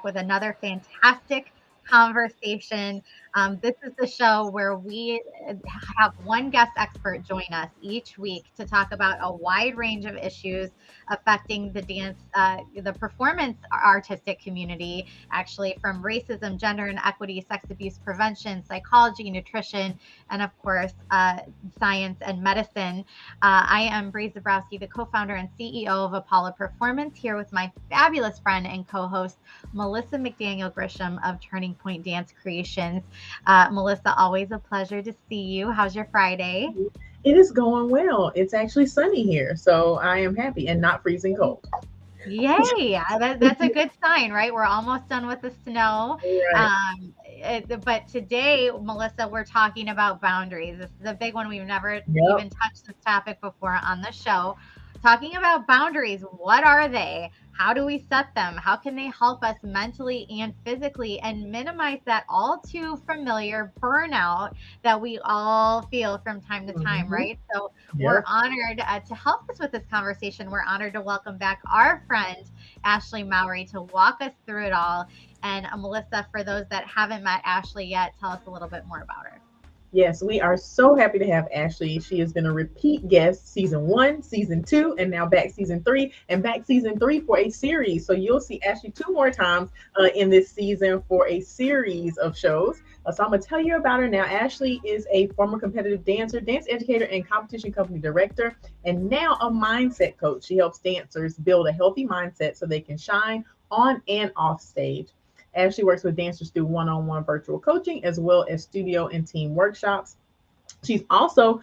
with another fantastic conversation. This is the show where we have one guest expert join us each week to talk about a wide range of issues affecting the the performance artistic community, actually, from racism, gender and equity, sex abuse prevention, psychology, nutrition, and of course, science and medicine. I am Bree Zabrowski, the co founder and CEO of Apollo Performance, here with my fabulous friend and co host, Melissa McDaniel Grisham of Turning Point Dance Creations. Melissa, always a pleasure to see you. How's your Friday? It is going well. It's actually sunny here, so I am happy and not freezing cold. Yay! That's a good sign, right? We're almost done with the snow. Right. But today, Melissa, we're talking about boundaries. This is a big one. We've never Yep. even touched this topic before on the show. Talking about boundaries, what are they? How do we set them? How can they help us mentally and physically and minimize that all too familiar burnout that we all feel from time to time, Mhm. right? So we're Yep. honored to help us with this conversation. We're honored to welcome back our friend, Ashley Mowry, to walk us through it all. And Melissa, for those that haven't met Ashley yet, tell us a little bit more about her. Yes, we are so happy to have Ashley. She has been a repeat guest season one, season two, and now back season three, and back season three for a series. So you'll see Ashley two more times in this season for a series of shows. So I'm going to tell you about her now. Ashley is a former competitive dancer, dance educator, and competition company director, and now a mindset coach. She helps dancers build a healthy mindset so they can shine on and off stage. Ashley works with dancers through one on one virtual coaching as well as studio and team workshops. She's also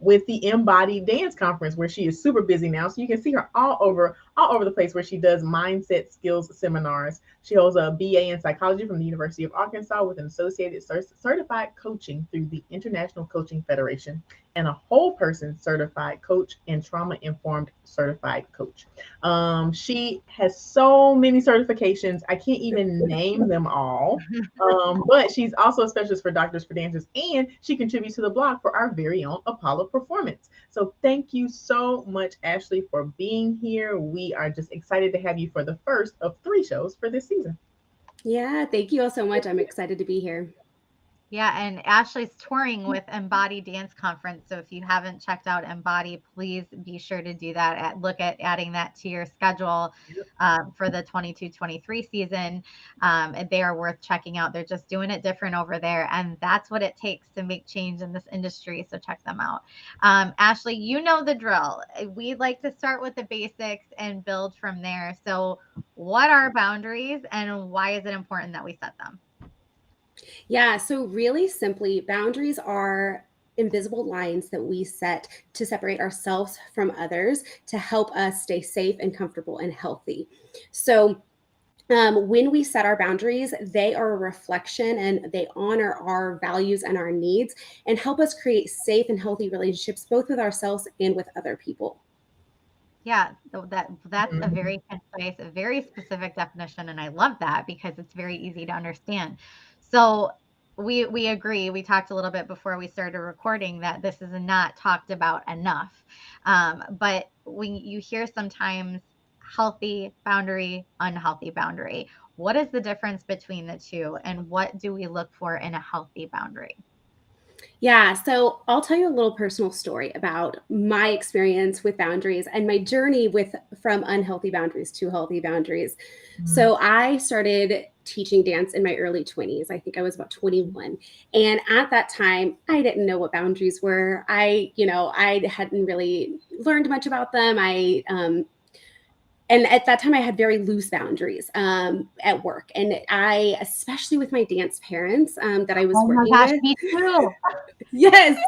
with the Embodied Dance Conference, where she is super busy now. So you can see her all over the place, where she does mindset skills seminars. She holds a BA in psychology from the University of Arkansas with an associated certified coaching through the International Coaching Federation, and a whole person certified coach and trauma informed certified coach. She has so many certifications. I can't even name them all. But she's also a specialist for Doctors for Dancers, and she contributes to the blog for our very own Apollo Performance. So thank you so much, Ashley, for being here. We are just excited to have you for the first of three shows for this season. Yeah, thank you all so much. I'm excited to be here. Yeah, and Ashley's touring with Embody Dance Conference. So if you haven't checked out Embody, please be sure to do that. Look at adding that to your schedule for the 22-23 season. They are worth checking out. They're just doing it different over there. And that's what it takes to make change in this industry. So check them out. Ashley, you know the drill. We like to start with the basics and build from there. So what are boundaries and why is it important that we set them? Yeah, so really simply, boundaries are invisible lines that we set to separate ourselves from others to help us stay safe and comfortable and healthy. So, when we set our boundaries, they are a reflection and they honor our values and our needs and help us create safe and healthy relationships both with ourselves and with other people. Yeah, so that's a Mhm. very concise, a very specific definition, and I love that because it's very easy to understand. So we agree. We talked a little bit before we started recording that this is not talked about enough. But when you hear sometimes healthy boundary, unhealthy boundary, what is the difference between the two, and what do we look for in a healthy boundary? Yeah, so I'll tell you a little personal story about my experience with boundaries and my journey with from unhealthy boundaries to healthy boundaries. Mhm. So I started teaching dance in my early 20s. I think I was about 21. And at that time, I didn't know what boundaries were. I hadn't really learned much about them. And at that time I had very loose boundaries at work, and I, especially with my dance parents that I was Oh my working gosh, with. me too. Yes.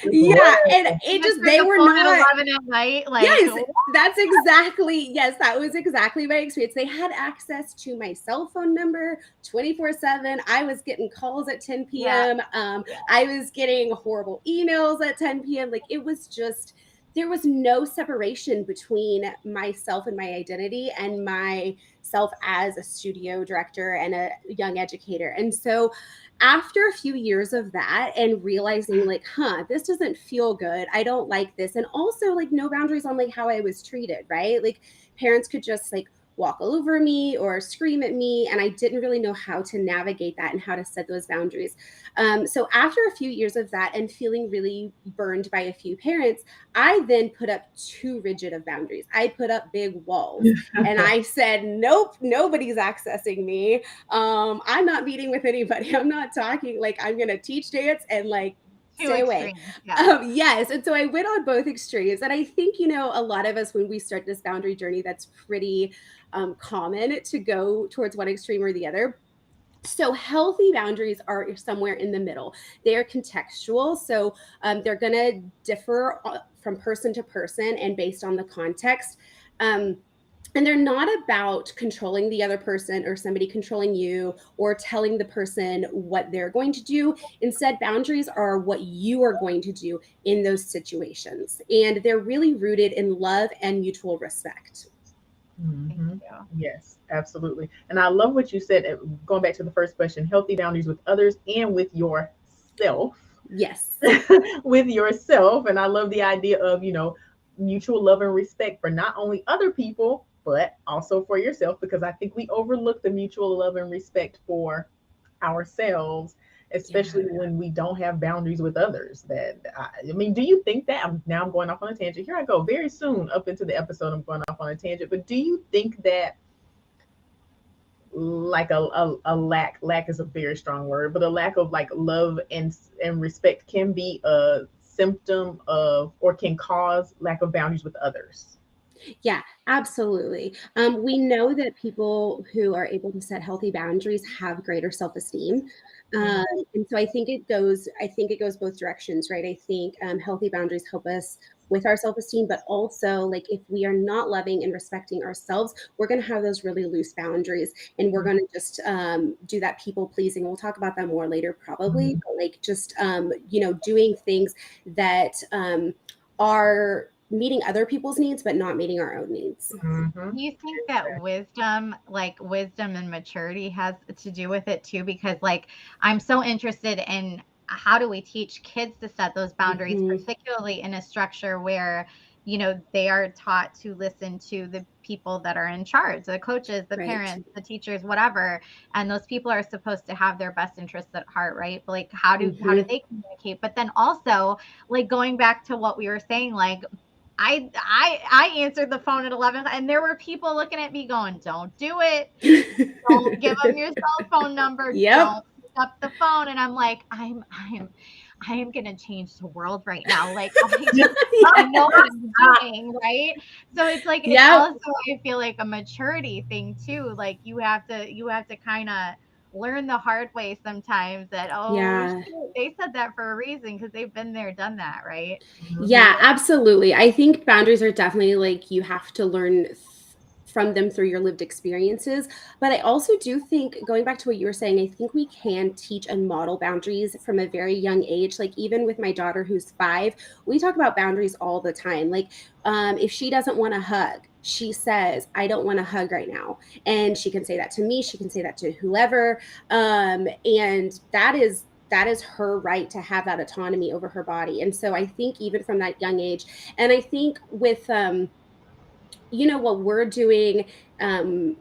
Yeah, and Right. it just Answering they the were phone at not. 11 at night, like, Yes, that's exactly. Yes, that was exactly my experience. They had access to my cell phone number 24/7. I was getting calls at 10 yeah, p.m. yeah. I was getting horrible emails at 10 p.m. Like, it was just, there was no separation between myself and my identity and myself as a studio director and a young educator. And so after a few years of that and realizing, like, this doesn't feel good, I don't like this, and also like no boundaries on like how I was treated, right? Like, parents could just like walk all over me or scream at me. And I didn't really know how to navigate that and how to set those boundaries. So after a few years of that and feeling really burned by a few parents, I then put up too rigid of boundaries. I put up big walls and I said, nope, nobody's accessing me. I'm not meeting with anybody. I'm not talking. Like, I'm going to teach dance and like Two stay away. extremes. Yeah. Yes. And so I went on both extremes. And I think, a lot of us, when we start this boundary journey, that's pretty common to go towards one extreme or the other. So healthy boundaries are somewhere in the middle. They are contextual. So they're going to differ from person to person and based on the context. And they're not about controlling the other person or somebody controlling you or telling the person what they're going to do. Instead, boundaries are what you are going to do in those situations. And they're really rooted in love and mutual respect. Thank Mhm. you. Yes, absolutely. And I love what you said. Going back to the first question, healthy boundaries with others and with yourself. Yes. With yourself. And I love the idea of, mutual love and respect for not only other people, but also for yourself, because I think we overlook the mutual love and respect for ourselves, Yeah. especially when we don't have boundaries with others. I mean, do you think that now I'm going off on a tangent? Here I go. Very soon up into the episode, I'm going off on a tangent. But do you think that like a lack is a very strong word, but a lack of like love and respect can be a symptom of or can cause lack of boundaries with others? Yeah, absolutely. We know that people who are able to set healthy boundaries have greater self-esteem. Um, and so I think it goes both directions, right? I think healthy boundaries help us with our self-esteem, but also like if we are not loving and respecting ourselves, we're going to have those really loose boundaries and we're going to just do that people pleasing. We'll talk about that more later, probably, Mhm. but like just, doing things that are meeting other people's needs, but not meeting our own needs. Mhm. Do you think that wisdom and maturity has to do with it too? Because like I'm so interested in how do we teach kids to set those boundaries, Mhm. particularly in a structure where, they are taught to listen to the people that are in charge, the coaches, the Right. parents, the teachers, whatever. And those people are supposed to have their best interests at heart, right? But like how do Mhm. they communicate? But then also like going back to what we were saying, like I answered the phone at 11 and there were people looking at me going, "Don't do it. Don't give them your cell phone number. Yep. Don't pick up the phone." And I'm like, I am gonna change the world right now. Like I know what I'm doing, right? So it's like it's Yep. also I feel like a maturity thing too. Like you have to kind of learn the hard way sometimes that oh Yeah. shoot, they said that for a reason because they've been there, done that, right? Yeah, absolutely. I think boundaries are definitely like you have to learn from them through your lived experiences. But I also do think, going back to what you were saying, I think we can teach and model boundaries from a very young age. Like, even with my daughter who's 5, we talk about boundaries all the time. Like, if she doesn't want a hug, she says, I don't want a hug right now. And she can say that to me, she can say that to whoever. And that is her right to have that autonomy over her body. And so I think even from that young age, and I think with what we're doing um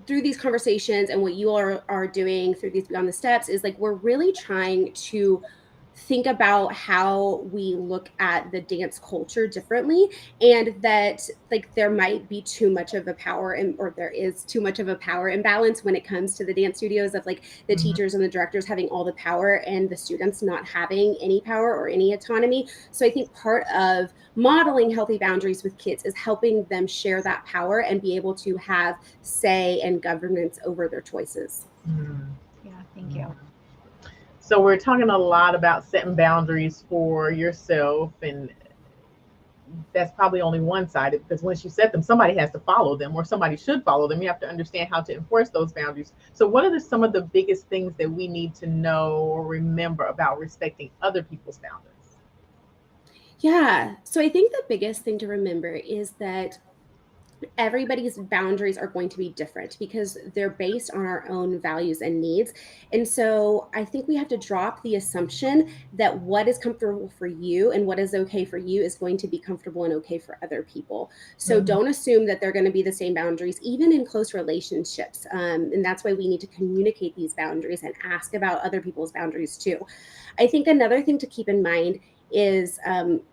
through these conversations and what you are doing through these Beyond the Steps is like we're really trying to think about how we look at the dance culture differently, and that like there might be too much of a power or there is too much of a power imbalance when it comes to the dance studios, of like the Mhm. teachers and the directors having all the power and the students not having any power or any autonomy. So I think part of modeling healthy boundaries with kids is helping them share that power and be able to have say and governance over their choices. Mhm. Yeah, thank Mhm. you. So we're talking a lot about setting boundaries for yourself, and that's probably only one sided because once you set them, somebody has to follow them or somebody should follow them. You have to understand how to enforce those boundaries. So, what are some of the biggest things that we need to know or remember about respecting other people's boundaries? Yeah. So I think the biggest thing to remember is that everybody's boundaries are going to be different because they're based on our own values and needs. And so I think we have to drop the assumption that what is comfortable for you and what is okay for you is going to be comfortable and okay for other people. So Mhm. don't assume that they're going to be the same boundaries, even in close relationships. And that's why we need to communicate these boundaries and ask about other people's boundaries too. I think another thing to keep in mind is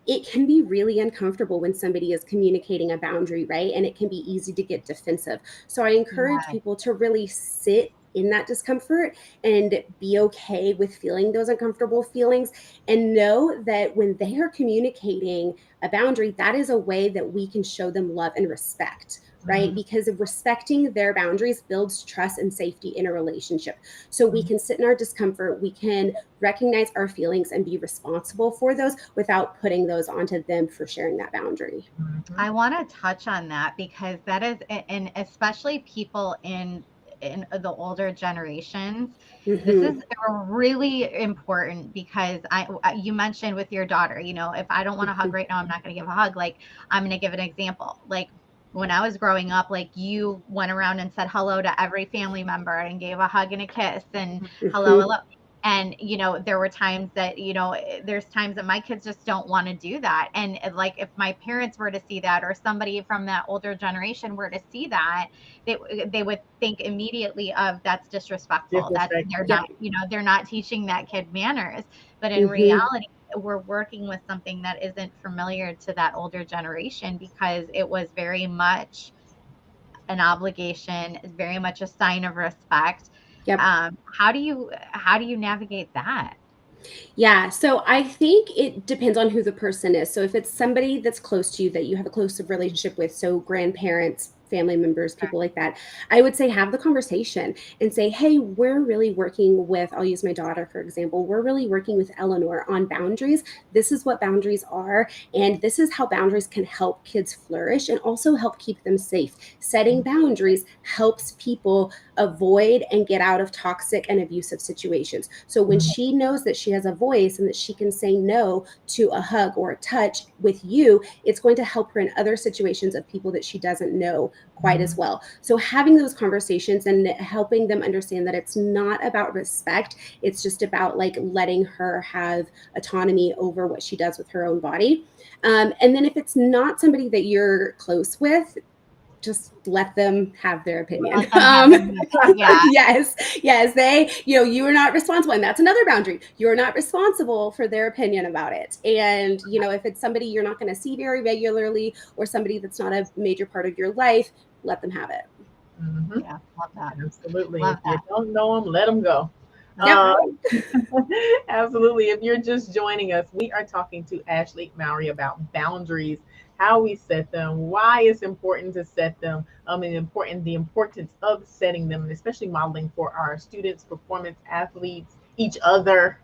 it can be really uncomfortable when somebody is communicating a boundary, right? And it can be easy to get defensive. So I encourage Yeah. people to really sit in that discomfort and be okay with feeling those uncomfortable feelings and know that when they are communicating a boundary, that is a way that we can show them love and respect, right? Mhm. Because of respecting their boundaries builds trust and safety in a relationship. So we Mhm. can sit in our discomfort, we can recognize our feelings and be responsible for those without putting those onto them for sharing that boundary. Mhm. I want to touch on that because that is, and especially people in the older generations, this is Mm-hmm. really important because you mentioned with your daughter, if I don't want a hug Mm-hmm. right now, I'm not going to give a hug. Like, I'm going to give an example. Like, when I was growing up, like, you went around and said hello to every family member and gave a hug and a kiss and hello, Mm-hmm. hello. And there were times that there's times that my kids just don't want to do that. And like, if my parents were to see that, or somebody from that older generation were to see that, they would think immediately of, that's disrespectful, that's, Disrespect. they're Yep. not, they're not teaching that kid manners. But in Mm-hmm. reality, we're working with something that isn't familiar to that older generation, because it was very much an obligation, very much a sign of respect. Yep. How do you navigate that? Yeah, so I think it depends on who the person is. So if it's somebody that's close to you that you have a close relationship with, so grandparents, family members, Right. people like that, I would say have the conversation and say, hey, we're really working with, I'll use my daughter for example, we're really working with Eleanor on boundaries. This is what boundaries are, and this is how boundaries can help kids flourish and also help keep them safe. Setting boundaries helps people avoid and get out of toxic and abusive situations. So when Mhm. she knows that she has a voice and that she can say no to a hug or a touch with you, it's going to help her in other situations of people that she doesn't know quite as Mhm. well. So having those conversations and helping them understand that it's not about respect, it's just about like letting her have autonomy over what she does with her own body. And then if it's not somebody that you're close with, just let them have their opinion. Let them have their moment. Yeah. Yes, yes, you are not responsible. And that's another boundary. You're not responsible for their opinion about it. And, if it's somebody you're not going to see very regularly or somebody that's not a major part of your life, let them have it. Mhm. Yeah. Love that. Absolutely. Love If you that. don't know them, let them go. That's Yep. Uh, right. absolutely. If you're just joining us, we are talking to Ashley Mowry about boundaries, how we set them, why it's important to set them, and the importance of setting them, and especially modeling for our students, performance athletes, each other.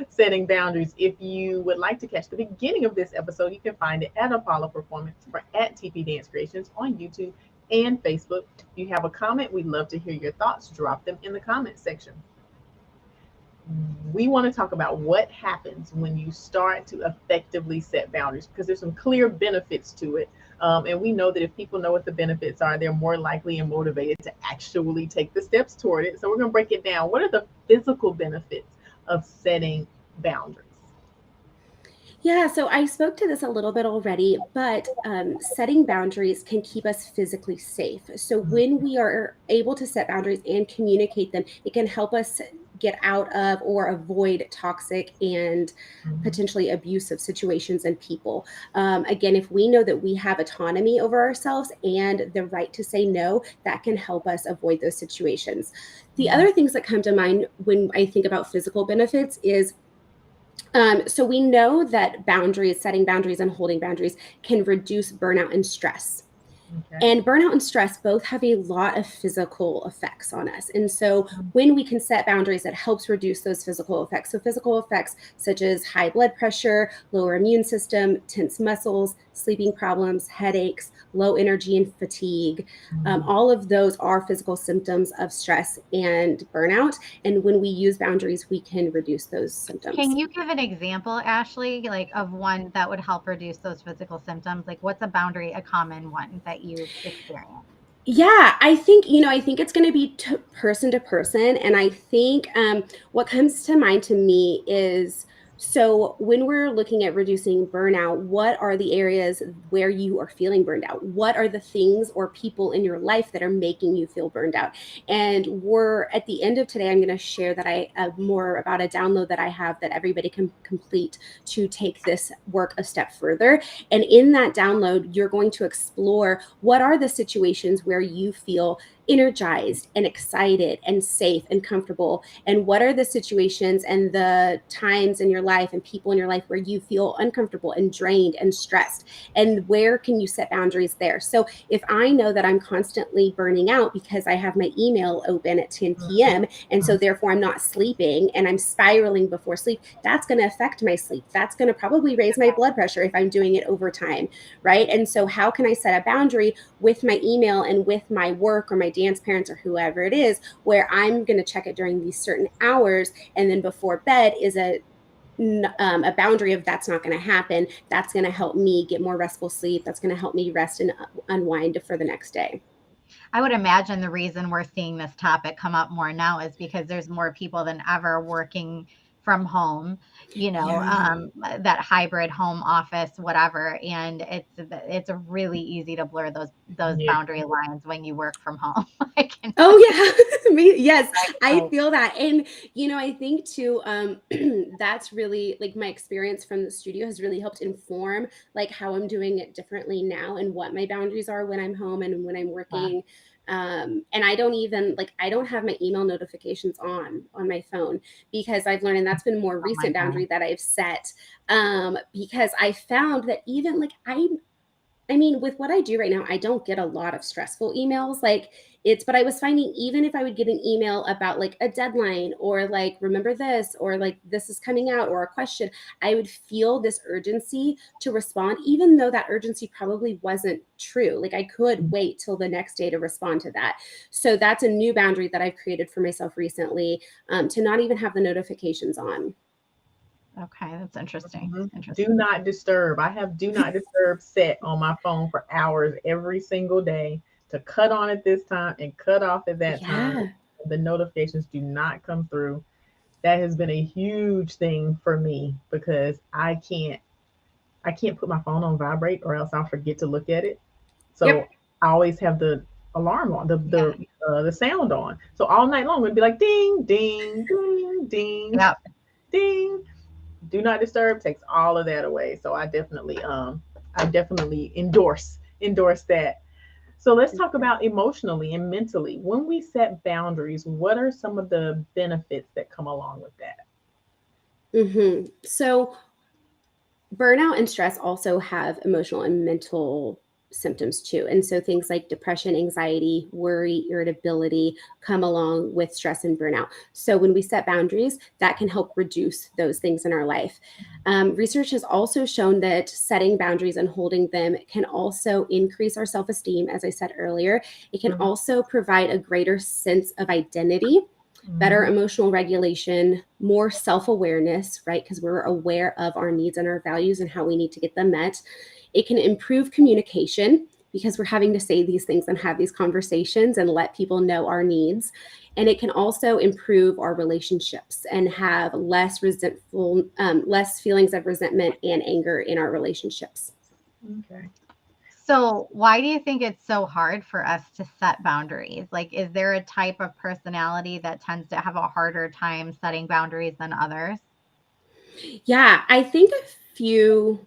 Setting boundaries. If you would like to catch the beginning of this episode, you can find it at Apollo Performance or at TP Dance Creations on YouTube and Facebook. If you have a comment, we'd love to hear your thoughts. Drop them in the comment section. We want to talk about what happens when you start to effectively set boundaries, because there's some clear benefits to it. And we know that if people know what the benefits are, they're more likely and motivated to actually take the steps toward it. So we're going to break it down. What are the physical benefits of setting boundaries? Yeah, so I spoke to this a little bit already, but setting boundaries can keep us physically safe. So when we are able to set boundaries and communicate them, it can help us get out of or avoid toxic and Mhm. potentially abusive situations and people. Again, if we know that we have autonomy over ourselves and the right to say no, that can help us avoid those situations. The Mhm. other things that come to mind when I think about physical benefits is so we know that boundaries, setting boundaries and holding boundaries can reduce burnout and stress. Okay. And burnout and stress both have a lot of physical effects on us. And so Mm. when we can set boundaries, it helps reduce those physical effects. So physical effects such as high blood pressure, lower immune system, tense muscles, sleeping problems, headaches, low energy and fatigue. Mhm. All of those are physical symptoms of stress and burnout. And when we use boundaries, we can reduce those Can symptoms. you give an example, Ashley, like, of one that would help reduce those physical symptoms? Like, what's a boundary, a common one that that you've experienced? Yeah, I think, I think it's going to be person to person. And I think what comes to mind to me is, so when we're looking at reducing burnout, what are the areas where you are feeling burned out? What are the things or people in your life that are making you feel burned out? And we're at the end of today, I'm going to share that I more about a download that I have that everybody can complete to take this work a step further. And in that download, you're going to explore what are the situations where you feel energized and excited and safe and comfortable, and what are the situations and the times in your life and people in your life where you feel uncomfortable and drained and stressed, and where can you set boundaries there. So if I know that I'm constantly burning out because I have my email open at 10 p.m. and so therefore I'm not sleeping and I'm spiraling before sleep, that's going to affect my sleep. That's going to probably raise my blood pressure if I'm doing it over time, right? And so how can I set a boundary with my email and with my work or my dance parents or whoever it is, where I'm going to check it during these certain hours, and then before bed is a boundary of that's not going to happen. That's going to help me get more restful sleep. That's going to help me rest and unwind for the next day. I would imagine the reason we're seeing this topic come up more now is because there's more people than ever working from home, Yeah. that hybrid home office, whatever. And it's really easy to blur those Yeah. boundary lines when you work from home. I can Oh just yeah, me, yes, I like, feel that. And I think too, that's really like my experience from the studio has really helped inform like how I'm doing it differently now and what my boundaries are when I'm home and when I'm working. And I don't even like, I don't have my email notifications on my phone, because I've learned, and that's been a more oh my recent God. boundary that I've set, because I found that even like I mean, with what I do right now, I don't get a lot of stressful emails. Like but I was finding, even if I would get an email about like a deadline or like, remember this, or like this is coming out, or a question, I would feel this urgency to respond, even though that urgency probably wasn't true. Like I could wait till the next day to respond to that. So that's a new boundary that I've created for myself recently, to not even have the notifications on. Okay, that's interesting. Mhm. Do Interesting. not disturb. I have do not disturb set on my phone for hours every single day, to cut on at this time and cut off at that time. Yeah. The notifications do not come through. That has been a huge thing for me, because I can't put my phone on vibrate, or else I'll forget to look at it. So Yep. I always have the alarm on, the Yeah. the sound on. So all night long it'd be like ding, ding, ding, ding, Yep. ding. Do not disturb takes all of that away. So I definitely endorse that. So let's talk about emotionally and mentally. When we set boundaries, what are some of the benefits that come along with that? So burnout and stress also have emotional and mental symptoms too. And so things like depression, anxiety, worry, irritability come along with stress and burnout. So when we set boundaries, that can help reduce those things in our life. Research has also shown that setting boundaries and holding them can also increase our self esteem, as I said earlier. It can Mhm, also provide a greater sense of identity, better mhm, emotional regulation, more self awareness, right? Because we're aware of our needs and our values and how we need to get them met. It can improve communication, because we're having to say these things and have these conversations and let people know our needs. And it can also improve our relationships and have less feelings of resentment and anger in our relationships. okay. So, why do you think it's so hard for us to set boundaries? Like, is there a type of personality that tends to have a harder time setting boundaries than others? Yeah, I think a few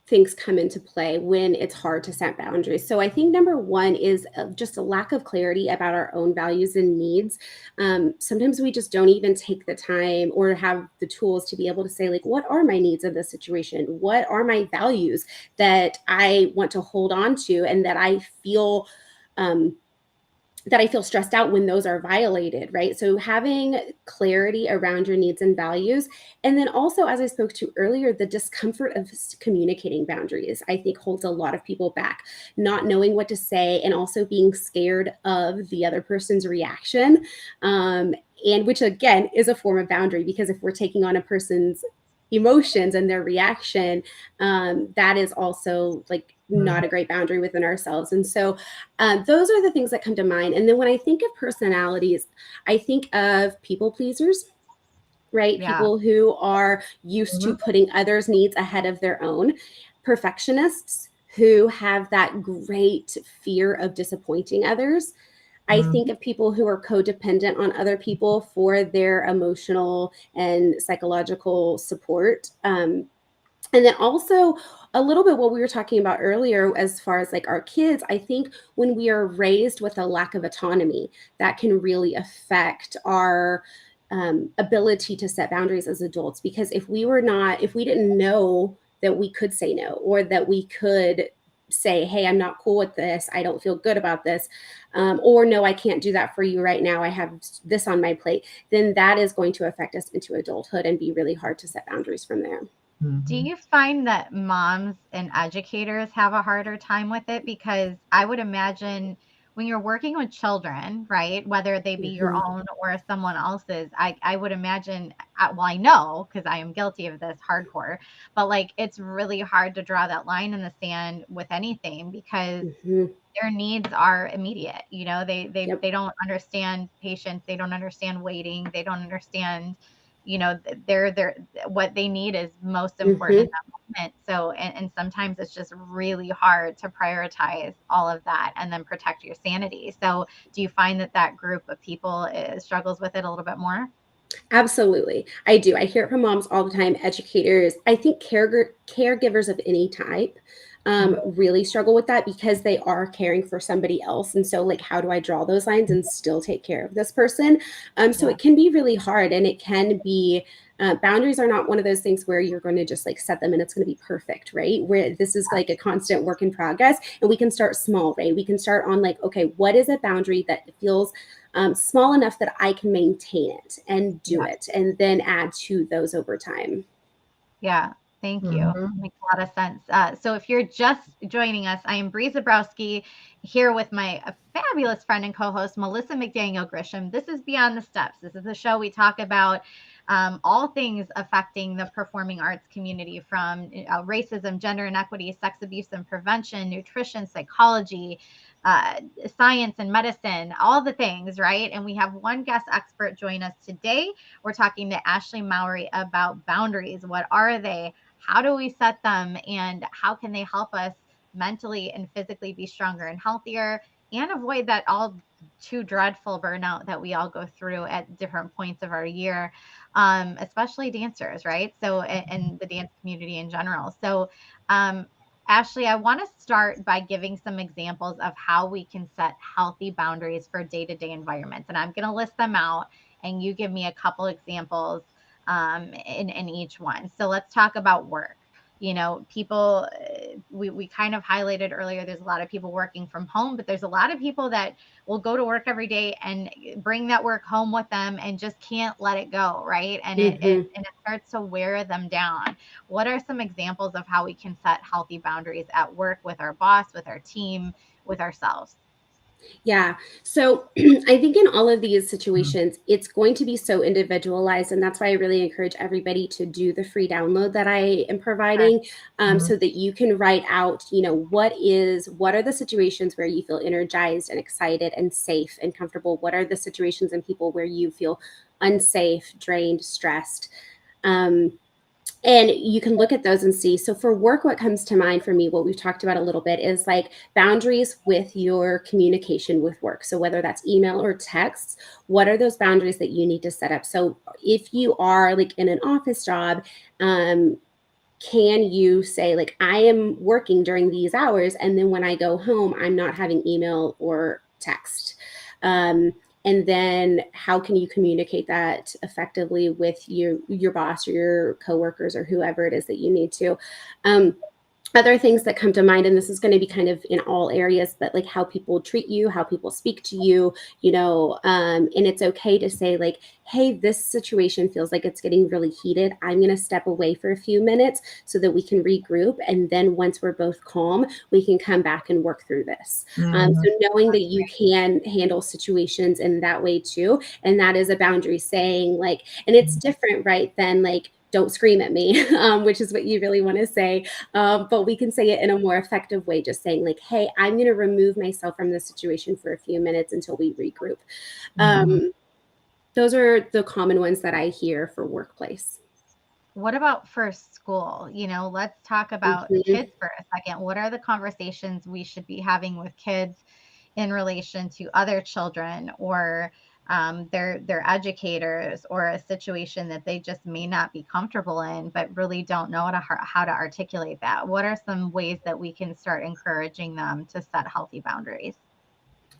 things come into play when it's hard to set boundaries. So I think number one is just a lack of clarity about our own values and needs. Sometimes we just don't even take the time or have the tools to be able to say, like, what are my needs in this situation? What are my values that I want to hold on to and um, that I feel stressed out when those are violated, right? So having clarity around your needs and values. And then also, as I spoke to earlier, the discomfort of communicating boundaries, I think holds a lot of people back, not knowing what to say and also being scared of the other person's reaction. And which again is a form of boundary, because if we're taking on a person's emotions and their reaction, that is also like not a great boundary within ourselves. And so those are the things that come to mind. And then when I think of personalities, I think of people pleasers, right? Yeah. People who are used to Mhm. putting others' needs ahead of their own, perfectionists who have that great fear of disappointing others. I think Mhm. of people who are codependent on other people for their emotional and psychological support. And then also a little bit what we were talking about earlier, as far as like our kids, I think when we are raised with a lack of autonomy, that can really affect our ability to set boundaries as adults. Because if we didn't know that we could say no, or that we could say, hey, I'm not cool with this, I don't feel good about this, or no, I can't do that for you right now, I have this on my plate, then that is going to affect us into adulthood and be really hard to set boundaries from there. Do Mhm. you find that moms and educators have a harder time with it? Because I would imagine when you're working with children, right, whether they be your Mhm. own or someone else's, I would imagine, well, I know because I am guilty of this hardcore, but like it's really hard to draw that line in the sand with anything because Mhm. their needs are immediate. You know, they Yep. don't understand patience, they don't understand waiting, they don't understand, you know, they're what they need is most important in Mhm. that moment. So and sometimes it's just really hard to prioritize all of that and then protect your sanity. So do you find that that group of people struggles with it a little bit more? Absolutely. I do. I hear it from moms all the time, educators. I think caregivers of any type Mhm. really struggle with that because they are caring for somebody else. And so, like, how do I draw those lines and still take care of this person? So Yeah. it can be really hard, and it can be. Boundaries are not one of those things where you're going to just like set them and it's going to be perfect, right? Where this is like a constant work in progress, and we can start small, right? We can start on like, okay, what is a boundary that feels small enough that I can maintain it and do Yeah. it, and then add to those over time. Yeah, thank you. Mhm. Makes a lot of sense. So if you're just joining us, I am Bree Zabrowski here with my fabulous friend and co-host Melissa McDaniel Grisham. This is Beyond the Steps. This is the show we talk about all things affecting the performing arts community, from racism, gender inequity, sex abuse and prevention, nutrition, psychology, uh, science and medicine, all the things, right? And we have one guest expert join us today. We're talking to Ashley Mowry about boundaries. What are they? How do we set them? And how can they help us mentally and physically be stronger and healthier and avoid that all too dreadful burnout that we all go through at different points of our year, especially dancers, right? So, and the dance community in general. So, um, Ashley, I want to start by giving some examples of how we can set healthy boundaries for day to day environments. And I'm going to list them out and you give me a couple examples in each one. So let's talk about work. You know, people, we kind of highlighted earlier, there's a lot of people working from home, but there's a lot of people that will go to work every day and bring that work home with them and just can't let it go, right? And Mhm. it starts to wear them down. What are some examples of how we can set healthy boundaries at work with our boss, with our team, with ourselves? Yeah. So I think in all of these Mhm. situations, it's going to be so individualized. And that's why I really encourage everybody to do the free download that I am Sure. providing, Mhm. so that you can write out, what are the situations where you feel energized and excited and safe and comfortable? What are the situations and people where you feel unsafe, drained, stressed? Um, and you can look at those and see. So for work, what comes to mind for me, what we've talked about a little bit, is like boundaries with your communication with work. So whether that's email or texts, what are those boundaries that you need to set up? So if you are like in an office job, can you say like, I am working during these hours, and then when I go home, I'm not having email or text? um, and then how can you communicate that effectively with your boss or your coworkers or whoever it is that you need to? Other things that come to mind, and this is going to be kind of in all areas, but like how people treat you, how people speak to you, and it's okay to say like, hey, this situation feels like it's getting really heated, I'm going to step away for a few minutes so that we can regroup, and then once we're both calm, we can come back and work through this. Mhm. So knowing that you can handle situations in that way too, and that is a boundary, saying like, and it's different, right, than like, don't scream at me, which is what you really want to say. But we can say it in a more effective way, just saying like, hey, I'm going to remove myself from this situation for a few minutes until we regroup. Mhm. Those are the common ones that I hear for workplace. What about for school? Let's talk about Mhm. kids for a second. What are the conversations we should be having with kids in relation to other children or their educators, or a situation that they just may not be comfortable in, but really don't know how to articulate that? What are some ways that we can start encouraging them to set healthy boundaries?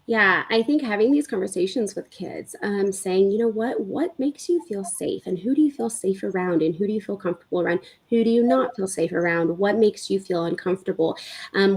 Yeah, I think having these conversations with kids, saying, you know what makes you feel safe, and who do you feel safe around, and who do you feel comfortable around, who do you not feel safe around, what makes you feel uncomfortable,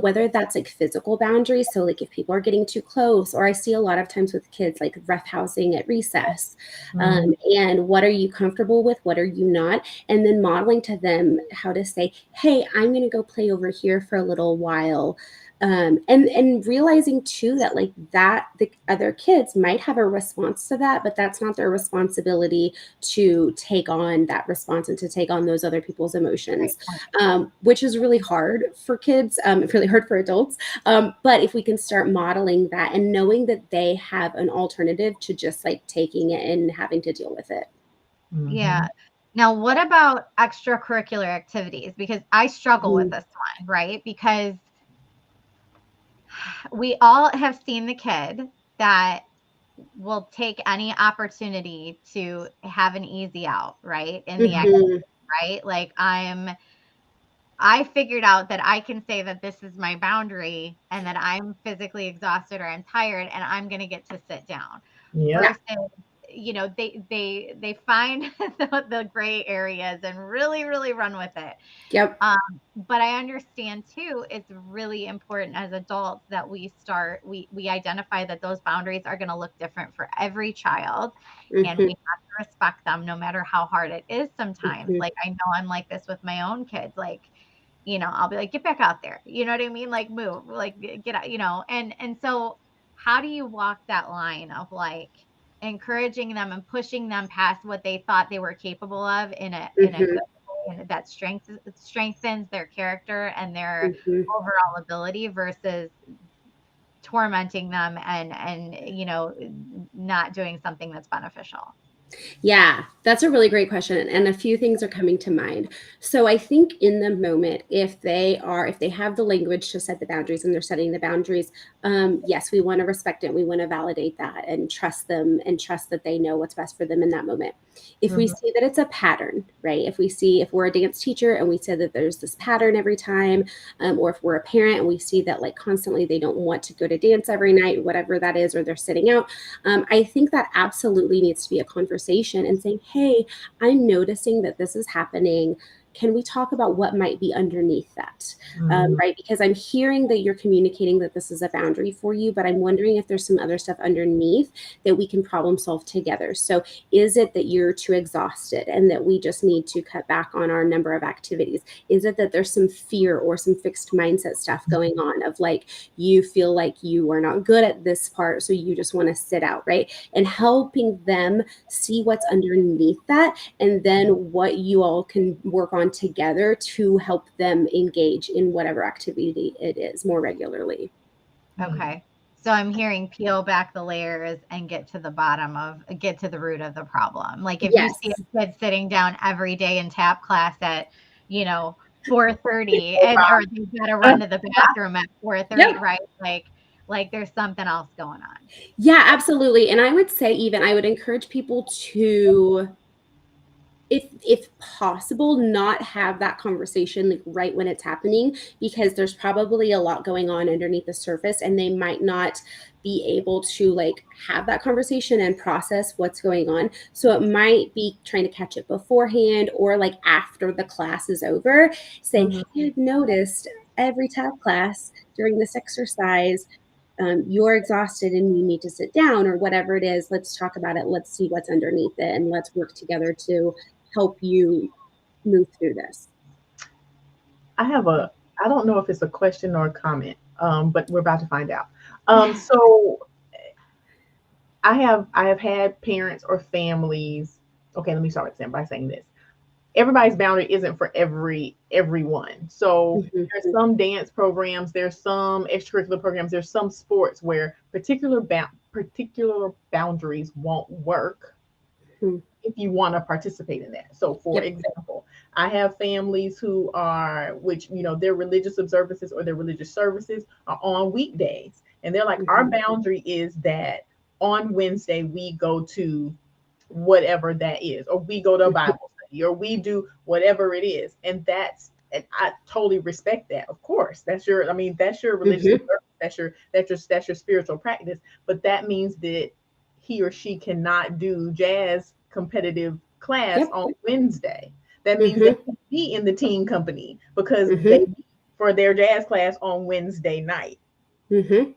whether that's like physical boundaries. So, like if people are getting too close, or I see a lot of times with kids like roughhousing at recess, Mhm. and what are you comfortable with, what are you not, and then modeling to them how to say, hey, I'm going to go play over here for a little while, and realizing too that like that the other kids might have a response to that, but that's not their responsibility to take on that response and to take on those other people's Great emotions, point. which is really hard for kids, really hard for adults, but if we can start modeling that and knowing that they have an alternative to just like taking it and having to deal with it. Yeah. Mhm. Now, what about extracurricular activities? Because I struggle with Mhm. this one, right? Because we all have seen the kid that will take any opportunity to have an easy out, right? In the activity, Mhm. right? Like I figured out that I can say that this is my boundary and that I'm physically exhausted or I'm tired and I'm going to get to sit down Yep. Yeah. versus they find the gray areas and really run with it. Yep. Um, but I understand too, it's really important as adults that we identify that those boundaries are going to look different for every child, and Mhm. we have to respect them no matter how hard it is sometimes. Mhm. Like I know I'm like this with my own kids. Like, I'll be like, get back out there. You know what I mean? Like move, like get out, and so how do you walk that line of like encouraging them and pushing them past what they thought they were capable of in a good Mhm. way, and that strengthens their character and their Mhm. overall ability versus tormenting them and not doing something that's beneficial. Yeah, that's a really great question. And a few things are coming to mind. So I think in the moment, if they have the language to set the boundaries and they're setting the boundaries, yes, we want to respect it. We want to validate that and trust them and trust that they know what's best for them in that moment. If we Mhm. see that it's a pattern, right? If we're a dance teacher and we say that there's this pattern every time, or if we're a parent and we see that like constantly they don't want to go to dance every night, whatever that is, or they're sitting out, I think that absolutely needs to be a conversation and saying, hey, I'm noticing that this is happening. Can we talk about what might be underneath that? Mhm. Right? Because I'm hearing that you're communicating that this is a boundary for you, but I'm wondering if there's some other stuff underneath that we can problem solve together. So, is it that you're too exhausted and that we just need to cut back on our number of activities? Is it that there's some fear or some fixed mindset stuff going on of like, you feel like you are not good at this part, so you just want to sit out, right? And helping them see what's underneath that, and then what you all can work on together to help them engage in whatever activity it is more regularly. Mhm. Okay. So I'm hearing peel back the layers and get to the root of the problem. Like if you see Yes. a kid sitting down every day in tap class at, you know, 4:30 So and or they've got to run to the bathroom at 4:30, Yep. right? Like there's something else going on. Yeah, absolutely. And I would say, even I would encourage people to, if possible, not have that conversation like right when it's happening, because there's probably a lot going on underneath the surface and they might not be able to like have that conversation and process what's going on. So it might be trying to catch it beforehand or like after the class is over, saying, Mhm. hey, I've noticed every tap class during this exercise, you're exhausted and you need to sit down, or whatever it is. Let's talk about it. Let's see what's underneath it and let's work together to help you move through this. I have a I don't know if it's a question or a comment, but we're about to find out. Okay. So I have had parents or families. Okay, let me start by saying this. everybody's boundary isn't for everyone. So Mhm. there's some dance programs, there's some extracurricular programs, there's some sports where particular boundaries won't work Mhm. if you want to participate in that. So, for Yep. example, I have families who are, which, their religious observances or their religious services are on weekdays. And they're like, our Mhm. boundary is that on Wednesday we go to whatever that is, or we go to a Mhm. Bible study, or we do whatever it is. And I totally respect that. Of course, that's your religious Mhm. observance, that's your spiritual practice. But that means that he or she cannot do jazz competitive class Yep. on Wednesday. That means they Mhm. can be in the teen company because they Mhm. meet for their jazz class on Wednesday night. Mhm.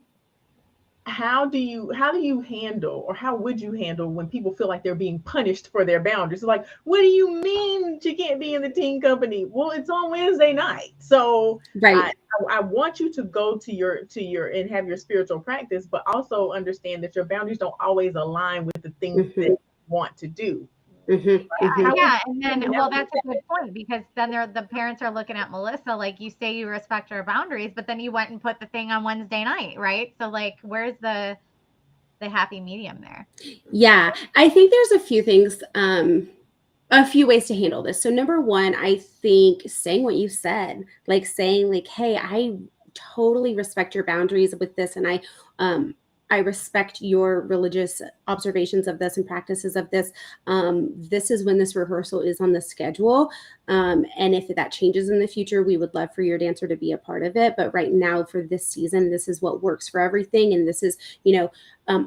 How do you handle, or how would you handle when people feel like they're being punished for their boundaries? It's like, what do you mean you can't be in the teen company? Well, it's on Wednesday night. So I Right. I want you to go to your and have your spiritual practice, but also understand that your boundaries don't always align with the things that Mhm. you want to do. Mhm. How Mhm. would Yeah, and you then, well, navigate that's a good point because then the parents are looking at Melissa like, you say you respect her boundaries, but then you went and put the thing on Wednesday night, right? So like, where's the happy medium there? Yeah, I think there's a few things, a few ways to handle this. So number one, I think saying what you said, like saying like, "Hey, I totally respect your boundaries with this, and I respect your religious observations of this and practices of this. This is when this rehearsal is on the schedule, and if that changes in the future, we would love for your dancer to be a part of it. But right now, for this season, this is what works for everything, and this is, you know."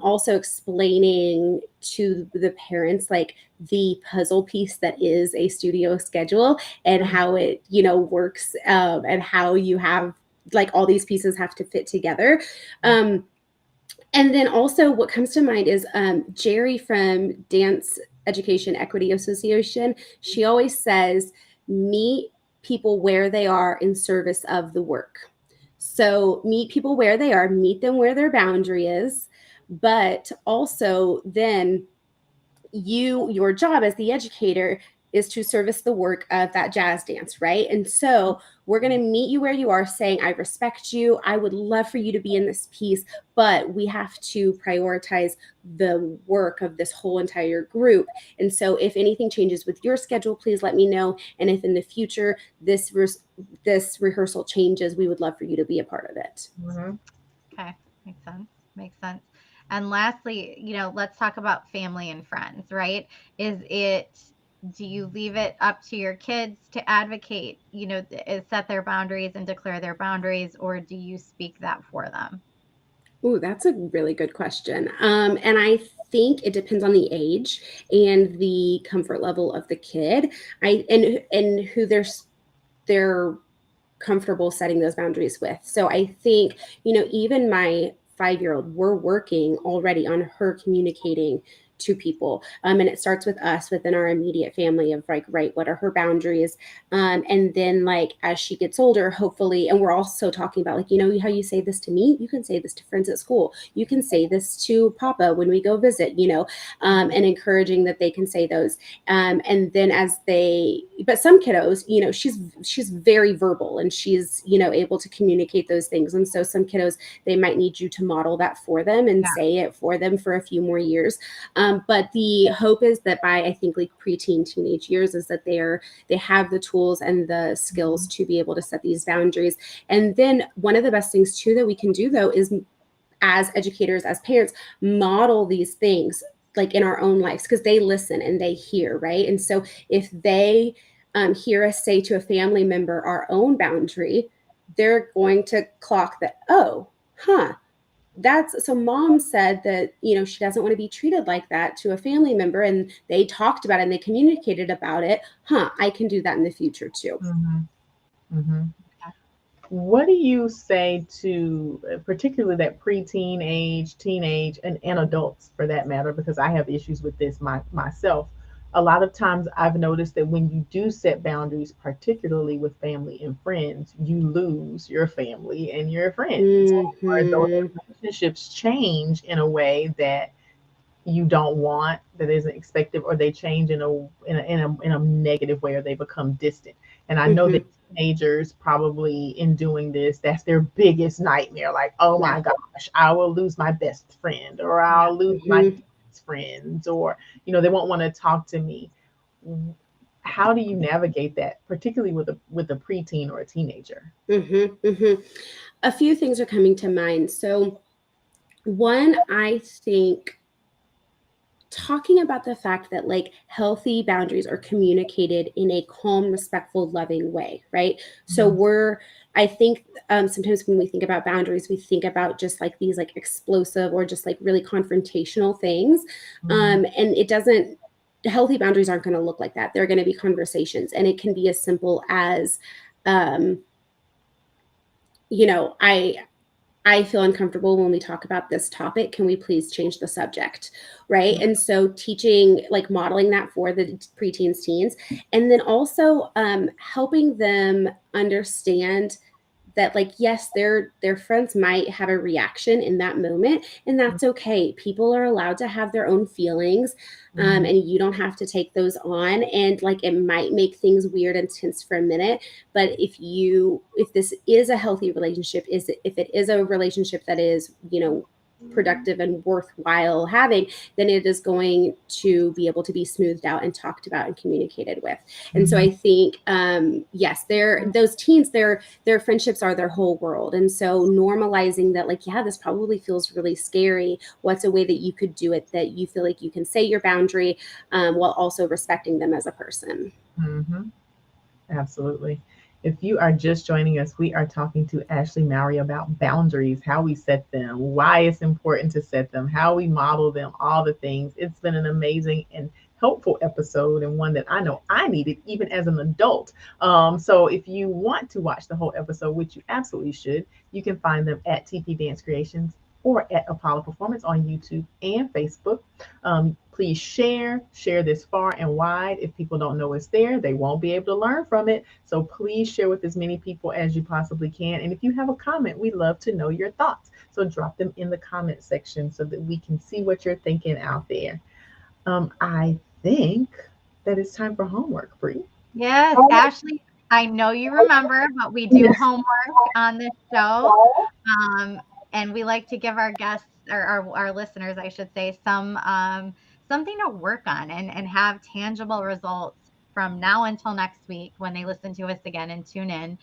Also explaining to the parents like the puzzle piece that is a studio schedule and Mhm. how it works, and how you have like all these pieces have to fit together. um, and then also what comes to mind is Jerry from Dance Education Equity Association. She always says, meet people where they are in service of the work. So meet people where they are, meet them where their boundary is, but also then your job as the educator is to service the work of that jazz dance, right? And so we're going to meet you where you are, saying, I respect you, I would love for you to be in this piece, but we have to prioritize the work of this whole entire group. And so if anything changes with your schedule, please let me know, and if in the future this rehearsal changes, we would love for you to be a part of it. Mhm. Okay, makes sense. Makes sense. And lastly, let's talk about family and friends, right? Do you leave it up to your kids to advocate, set their boundaries and declare their boundaries, or do you speak that for them? Ooh, that's a really good question. And I think it depends on the age and the comfort level of the kid. And who they're comfortable setting those boundaries with. So I think, even my 5-year old, we're working already on her communicating to people. And it starts with us within our immediate family of like, right, what are her boundaries? And then like as she gets older, hopefully, and we're also talking about like, how you say this to me, you can say this to friends at school. You can say this to Papa when we go visit, and encouraging that they can say those. And then but some kiddos, she's very verbal and she's, able to communicate those things. And so some kiddos, they might need you to model that for them and Yeah. say it for them for a few more years. But the hope is that by, I think, like preteen, teenage years, is that they have the tools and the skills to be able to set these boundaries. And then one of the best things too that we can do though is, as educators, as parents, model these things like in our own lives, because they listen and they hear, right? And so if they hear us say to a family member our own boundary, they're going to clock that, oh, huh, that's so mom said that, she doesn't want to be treated like that to a family member, and they talked about it and they communicated about it. Huh, I can do that in the future too. Mhm. Mhm. What do you say to particularly that preteen age, teenage, and adults for that matter? Because I have issues with this myself. A lot of times I've noticed that when you do set boundaries, particularly with family and friends, you lose your family and your friends. Or those Hmm. relationships change in a way that you don't want, that isn't expected, or they change in a negative way, or they become distant. And I know that Hmm. teenagers probably in doing this, that's their biggest nightmare. Like, oh Yeah. my gosh, I will lose my best friend, or Yeah. I'll lose my Hmm. friends, or they won't want to talk to me. How do you navigate that, particularly with a preteen or a teenager? Hmm. Hmm. A few things are coming to mind. So, one, I think talking about the fact that like healthy boundaries are communicated in a calm, respectful, loving way, right? So Mhm. I think sometimes when we think about boundaries, we think about just like these like explosive or just like really confrontational things. Mhm. And it doesn't, healthy boundaries aren't going to look like that. They're going to be conversations. And it can be as simple as, um, you know, I feel uncomfortable when we talk about this topic. Can we please change the subject? Right. And so teaching, like modeling that for the preteens, teens, and then also helping them understand that like yes their friends might have a reaction in that moment, and that's okay. People are allowed to have their own feelings, Mhm. and you don't have to take those on, and like it might make things weird and tense for a minute, but if this is a healthy relationship, is if it is a relationship that is, you know, productive and worthwhile having, then it is going to be able to be smoothed out and talked about and communicated with. And so Mhm. I think yes, they're those teens, their friendships are their whole world. And so normalizing that, like, yeah, this probably feels really scary. What's a way that you could do it that you feel like you can say your boundary, while also respecting them as a person? Mhm. Absolutely. If you are just joining us, we are talking to Ashley Mowry about boundaries, how we set them, why it's important to set them, how we model them, all the things. It's been an amazing and helpful episode, and one that I know I needed even as an adult. So if you want to watch the whole episode, which you absolutely should, you can find them at TP Dance Creations or at Apollo Performance on YouTube and Facebook. Please share this far and wide. If people don't know it's there, they won't be able to learn from it. So please share with as many people as you possibly can. And if you have a comment, we love to know your thoughts. So drop them in the comment section so that we can see what you're thinking out there. I think that it's time for homework, Bree. Yes, Ashley, I know you remember, but we do homework on this show. Um, and we like to give our guests, or our listeners, I should say, something to work on and have tangible results from now until next week when they listen to us again and tune in.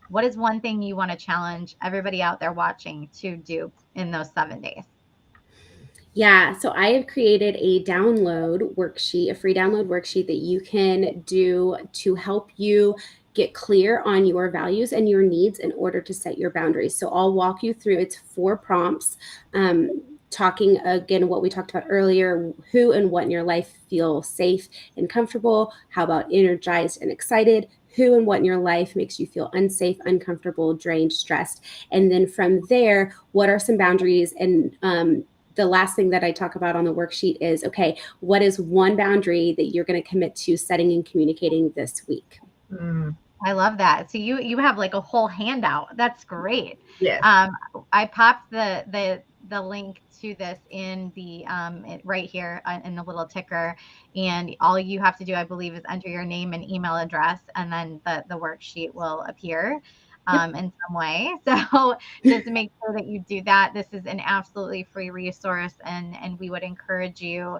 What is one thing you want to challenge everybody out there watching to do in those 7 days? Yeah, so I have created a download worksheet, a free download worksheet that you can do to help you get clear on your values and your needs in order to set your boundaries. So I'll walk you through, it's 4 prompts. Talking again what we talked about earlier, who and what in your life feel safe and comfortable. How about energized and excited? Who and what in your life makes you feel unsafe, uncomfortable, drained, stressed? And then from there, what are some boundaries? And the last thing that I talk about on the worksheet is, okay, what is one boundary that you're going to commit to setting and communicating this week? Mm, I love that. So you have like a whole handout. That's great. yes. Um, I popped the link to this in the right here in the little ticker, and all you have to do, I believe, is enter your name and email address, and then the worksheet will appear Yep. in some way. So just make sure that you do that. This is an absolutely free resource, and we would encourage you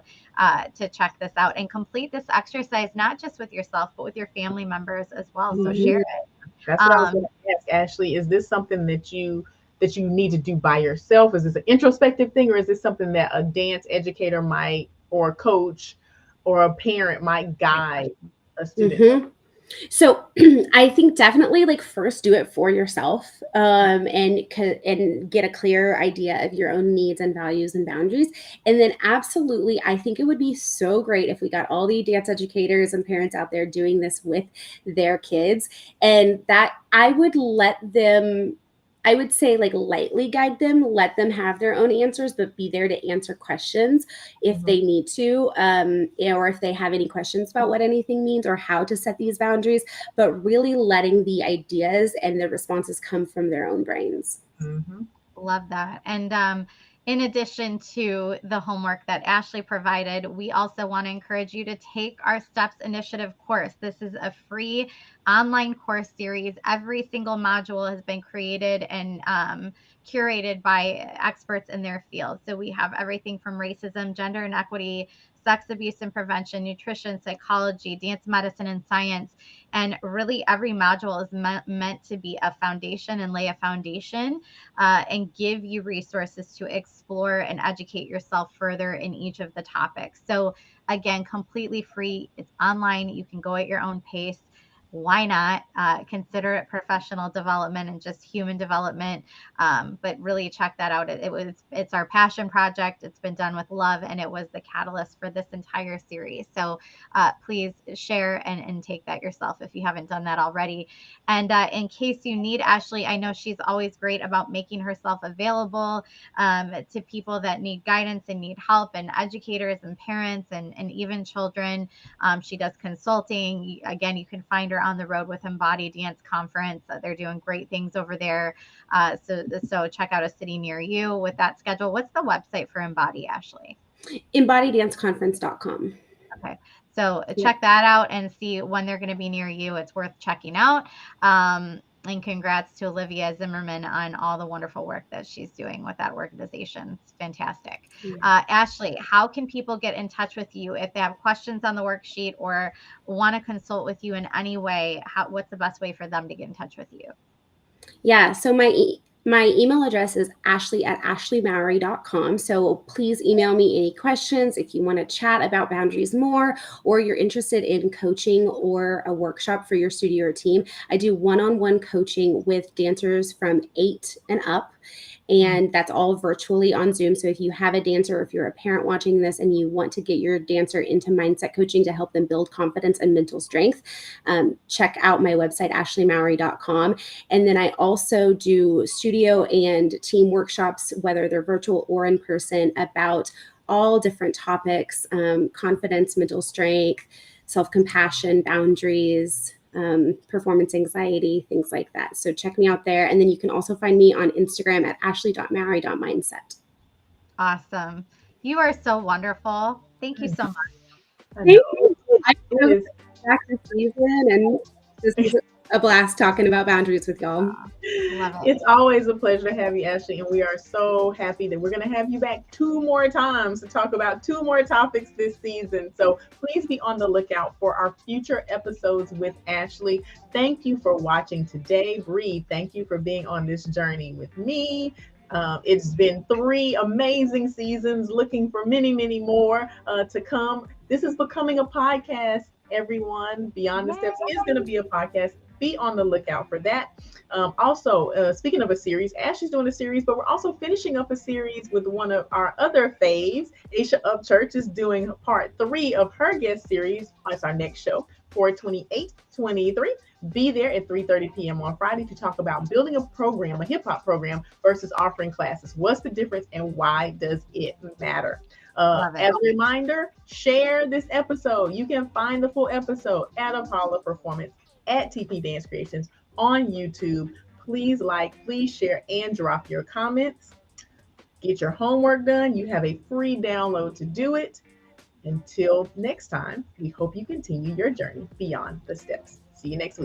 to check this out and complete this exercise, not just with yourself, but with your family members as well. So share Mhm. it. That's what I was going to ask, Ashley. Is this something that you need to do by yourself? Is this an introspective thing, or is this something that a dance educator might, or a coach, or a parent might Great guide question. a student through? Mhm. So I think definitely like first do it for yourself, and get a clear idea of your own needs and values and boundaries. And then absolutely, I think it would be so great if we got all the dance educators and parents out there doing this with their kids, and that I would let them, I would say like lightly guide them, let them have their own answers, but be there to answer questions if Mhm. they need to, or if they have any questions about what anything means or how to set these boundaries, but really letting the ideas and the responses come from their own brains. Mhm. Love that. And In addition to the homework that Ashley provided, we also want to encourage you to take our Steps Initiative course. This is a free online course series. Every single module has been created and curated by experts in their field. So we have everything from racism, gender inequity, sex abuse and prevention, nutrition, psychology, dance medicine, and science. And really, every module is meant to be a foundation and lay a foundation and give you resources to explore and educate yourself further in each of the topics. So, again, completely free. It's online. You can go at your own pace. Why not consider it professional development and just human development? But really check that out. It's our passion project. It's been done with love, and it was the catalyst for this entire series. So please share and take that yourself if you haven't done that already. And in case you need Ashley, I know she's always great about making herself available to people that need guidance and need help, and educators and parents and even children. She does consulting. Again, you can find her on the road with Embody Dance Conference. They're doing great things over there. So check out a city near you with that schedule. What's the website for Embody, Ashley? EmbodyDanceConference.com. Okay. So check that out and see when they're going to be near you. It's worth checking out. And congrats to Olivia Zimmerman on all the wonderful work that she's doing with that organization. It's fantastic. Ashley, how can people get in touch with you if they have questions on the worksheet or want to consult with you in any way? What's the best way for them to get in touch with you? Yeah, so my email address is ashley@ashleymowry.com. So please email me any questions if you want to chat about boundaries more, or you're interested in coaching or a workshop for your studio or team. I do one-on-one coaching with dancers from 8 and up. And that's all virtually on Zoom. So if you have a dancer, or if you're a parent watching this and you want to get your dancer into mindset coaching to help them build confidence and mental strength, check out my website, ashleymowry.com. And then I also do studio and team workshops, whether they're virtual or in person, about all different topics: confidence, mental strength, self-compassion, boundaries, performance anxiety, things like that. So check me out there. And then you can also find me on Instagram at ashley.mowry.mindset. Awesome. You are so wonderful. Thank you so much. Thank you. I know back this season, and this is a blast talking about boundaries with y'all. Love it. It's always a pleasure to have you, Ashley, and we are so happy that we're going to have you back 2 more times to talk about 2 more topics this season. So please be on the lookout for our future episodes with Ashley. Thank you for watching today. Breathe. Thank you for being on this journey with me. It's been 3 amazing seasons, looking for many, many more to come. This is becoming a podcast, everyone. Beyond the Steps is going to be a podcast. Be on the lookout for that. Also, speaking of a series, Ashley's doing a series, but we're also finishing up a series with one of our other faves. Aisha Upchurch is doing part 3 of her guest series. That's our next show for 28-23. Be there at 3:30 p.m. on Friday to talk about building a program, a hip hop program, versus offering classes. What's the difference and why does it matter? As a reminder, share this episode. You can find the full episode at Apollo Performance at TP Dance Creations on YouTube. Please like, please share, and drop your comments. Get your homework done. You have a free download to do it. Until next time, we hope you continue your journey beyond the steps. See you next week.